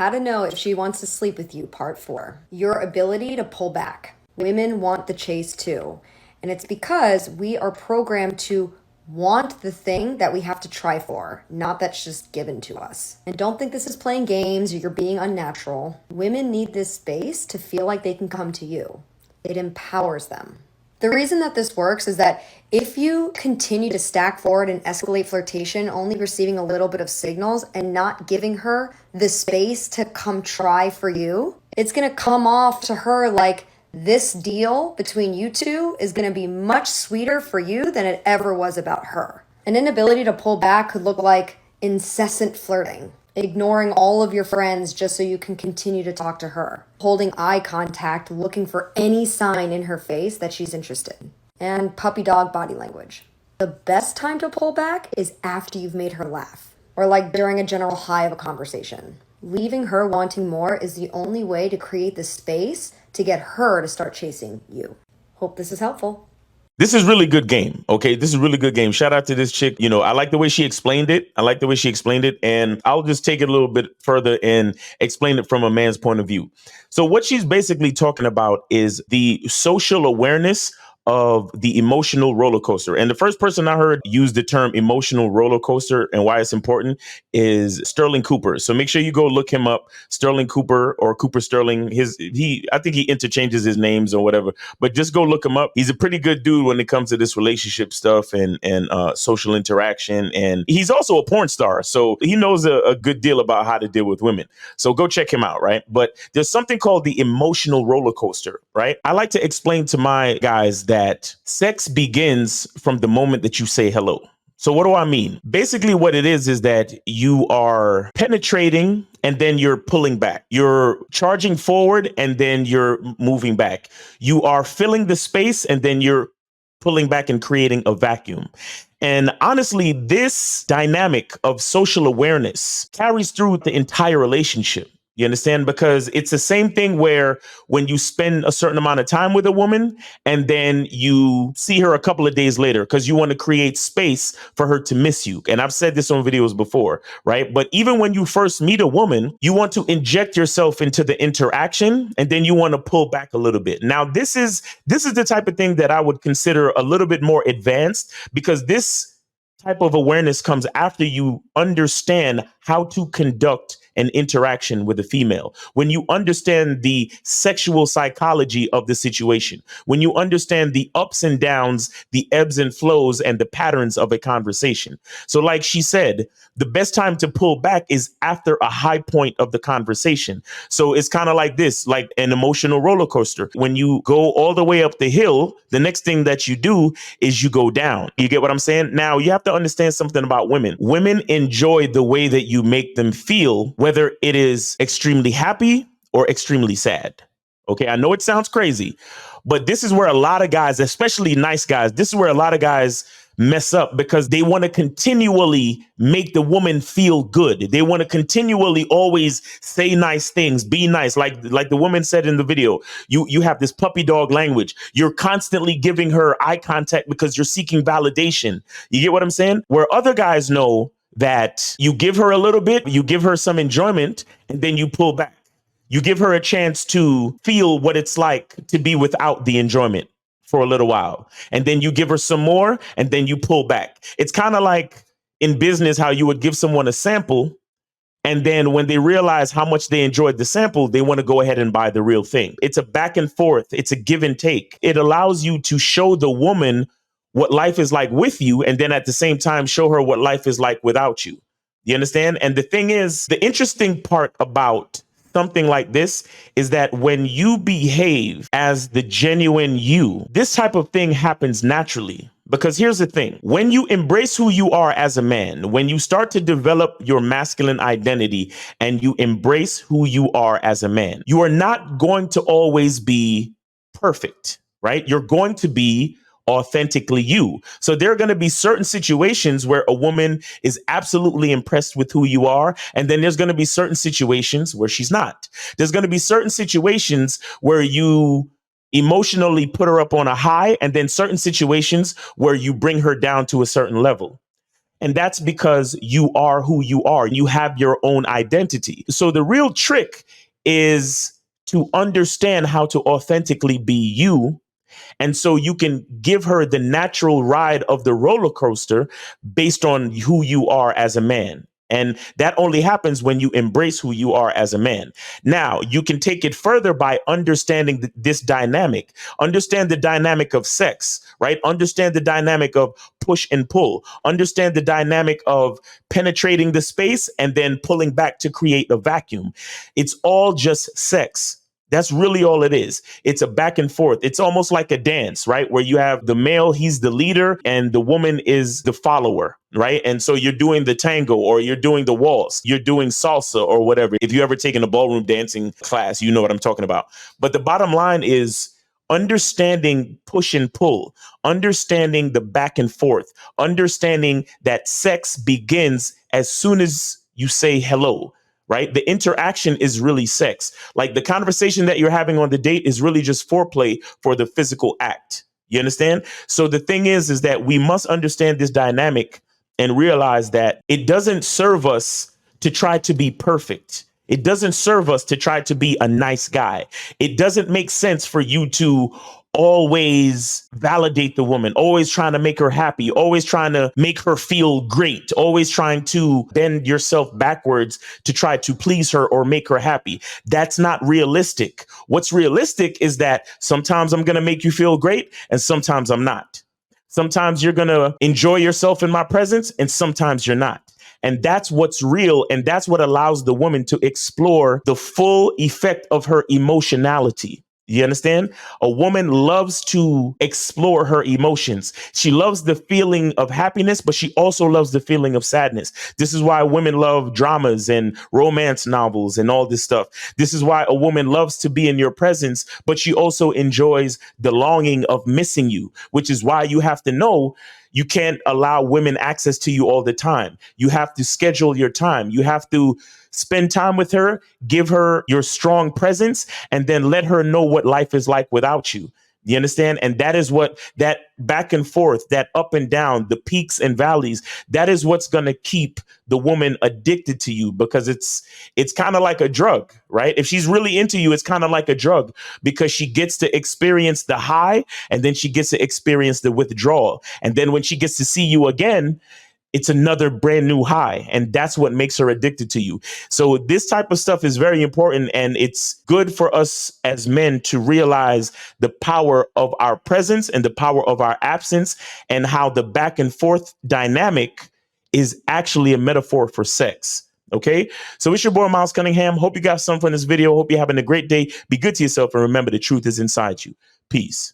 How to know if she wants to sleep with you, part 4. Your ability to pull back. Women want the chase too. And it's because we are programmed to want the thing that we have to try for, not that's just given to us. And don't think this is playing games or you're being unnatural. Women need this space to feel like they can come to you. It empowers them. The reason that this works is that if you continue to stack forward and escalate flirtation, only receiving a little bit of signals and not giving her the space to come try for you, it's going to come off to her like this deal between you two is going to be much sweeter for you than it ever was about her. An inability to pull back could look like incessant flirting, ignoring all of your friends just so you can continue to talk to her, holding eye contact, looking for any sign in her face that she's interested, and puppy dog body language. The best time to pull back is after you've made her laugh, or like during a general high of a conversation. Leaving her wanting more is the only way to create the space to get her to start chasing you. Hope this is helpful. This is really good game. Okay, this is really good game. Shout out to this chick. You know, I like the way she explained it. And I'll just take it a little bit further and explain it from a man's point of view. So what she's basically talking about is the social awareness of the emotional roller coaster. And the first person I heard use the term emotional roller coaster and why it's important is Sterling Cooper. So make sure you go look him up, Sterling Cooper or Cooper Sterling. I think he interchanges his names or whatever, but just go look him up. He's a pretty good dude when it comes to this relationship stuff and social interaction. And he's also a porn star. So he knows a good deal about how to deal with women. So go check him out, right? But there's something called the emotional roller coaster, right? I like to explain to my guys that sex begins from the moment that you say hello. So what do I mean? Basically, what it is that you are penetrating and then you're pulling back. You're charging forward and then you're moving back. You are filling the space and then you're pulling back and creating a vacuum. And honestly, this dynamic of social awareness carries through the entire relationship. You understand? Because it's the same thing where when you spend a certain amount of time with a woman and then you see her a couple of days later because you want to create space for her to miss you. And I've said this on videos before, right? But even when you first meet a woman, you want to inject yourself into the interaction and then you want to pull back a little bit. Now, this is the type of thing that I would consider a little bit more advanced because this type of awareness comes after you understand how to conduct an interaction with a female, when you understand the sexual psychology of the situation, when you understand the ups and downs, the ebbs and flows, and the patterns of a conversation. So like she said, the best time to pull back is after a high point of the conversation. So it's kind of like this, like an emotional roller coaster. When you go all the way up the hill, the next thing that you do is you go down. You get what I'm saying? Now, you have to understand something about women. Women enjoy the way that you make them feel, whether it is extremely happy or extremely sad. Okay, I know it sounds crazy, but this is where a lot of guys, especially nice guys, this is where a lot of guys mess up because they want to continually make the woman feel good. They want to continually always say nice things, be nice. Like the woman said in the video, you have this puppy dog language. You're constantly giving her eye contact because you're seeking validation. You get what I'm saying? Where other guys know that you give her a little bit, you give her some enjoyment, and then you pull back. You give her a chance to feel what it's like to be without the enjoyment for a little while. And then you give her some more, and then you pull back. It's kind of like in business, how you would give someone a sample. And then when they realize how much they enjoyed the sample, they want to go ahead and buy the real thing. It's a back and forth. It's a give and take. It allows you to show the woman what life is like with you, and then at the same time, show her what life is like without you. You understand? And the thing is, the interesting part about something like this is that when you behave as the genuine you, this type of thing happens naturally. Because here's the thing, when you embrace who you are as a man, when you start to develop your masculine identity and you embrace who you are as a man, you are not going to always be perfect, right? You're going to be authentically you. So there are going to be certain situations where a woman is absolutely impressed with who you are. And then there's going to be certain situations where she's not. There's going to be certain situations where you emotionally put her up on a high, and then certain situations where you bring her down to a certain level. And that's because you are who you are. You have your own identity. So the real trick is to understand how to authentically be you, and so you can give her the natural ride of the roller coaster based on who you are as a man. And that only happens when you embrace who you are as a man. Now, you can take it further by understanding this dynamic. Understand the dynamic of sex, right? Understand the dynamic of push and pull. Understand the dynamic of penetrating the space and then pulling back to create a vacuum. It's all just sex. That's really all it is. It's a back and forth. It's almost like a dance, right? Where you have the male, he's the leader, and the woman is the follower, right? And so you're doing the tango or you're doing the waltz, you're doing salsa or whatever. If you ever taken a ballroom dancing class, you know what I'm talking about. But the bottom line is understanding push and pull, understanding the back and forth, understanding that sex begins as soon as you say hello. Right? The interaction is really sex. Like the conversation that you're having on the date is really just foreplay for the physical act. You understand? So the thing is that we must understand this dynamic and realize that it doesn't serve us to try to be perfect. It doesn't serve us to try to be a nice guy. It doesn't make sense for you to always validate the woman, always trying to make her happy, always trying to make her feel great, always trying to bend yourself backwards to try to please her or make her happy. That's not realistic. What's realistic is that sometimes I'm going to make you feel great and sometimes I'm not. Sometimes you're going to enjoy yourself in my presence and sometimes you're not. And that's what's real. And that's what allows the woman to explore the full effect of her emotionality. You understand? A woman loves to explore her emotions. She loves the feeling of happiness, but she also loves the feeling of sadness. This is why women love dramas and romance novels and all this stuff. This is why a woman loves to be in your presence, but she also enjoys the longing of missing you, which is why you have to know you can't allow women access to you all the time. You have to schedule your time. You have to spend time with her, give her your strong presence, and then let her know what life is like without you. You understand? And that is what that back and forth, that up and down, the peaks and valleys, that is what's going to keep the woman addicted to you, because it's kind of like a drug, right? If she's really into you, it's kind of like a drug because she gets to experience the high and then she gets to experience the withdrawal. And then when she gets to see you again, it's another brand new high. And that's what makes her addicted to you. So this type of stuff is very important. And it's good for us as men to realize the power of our presence and the power of our absence and how the back and forth dynamic is actually a metaphor for sex. Okay, so it's your boy, Miles Cunningham. Hope you got something from this video. Hope you're having a great day. Be good to yourself. And remember, the truth is inside you. Peace.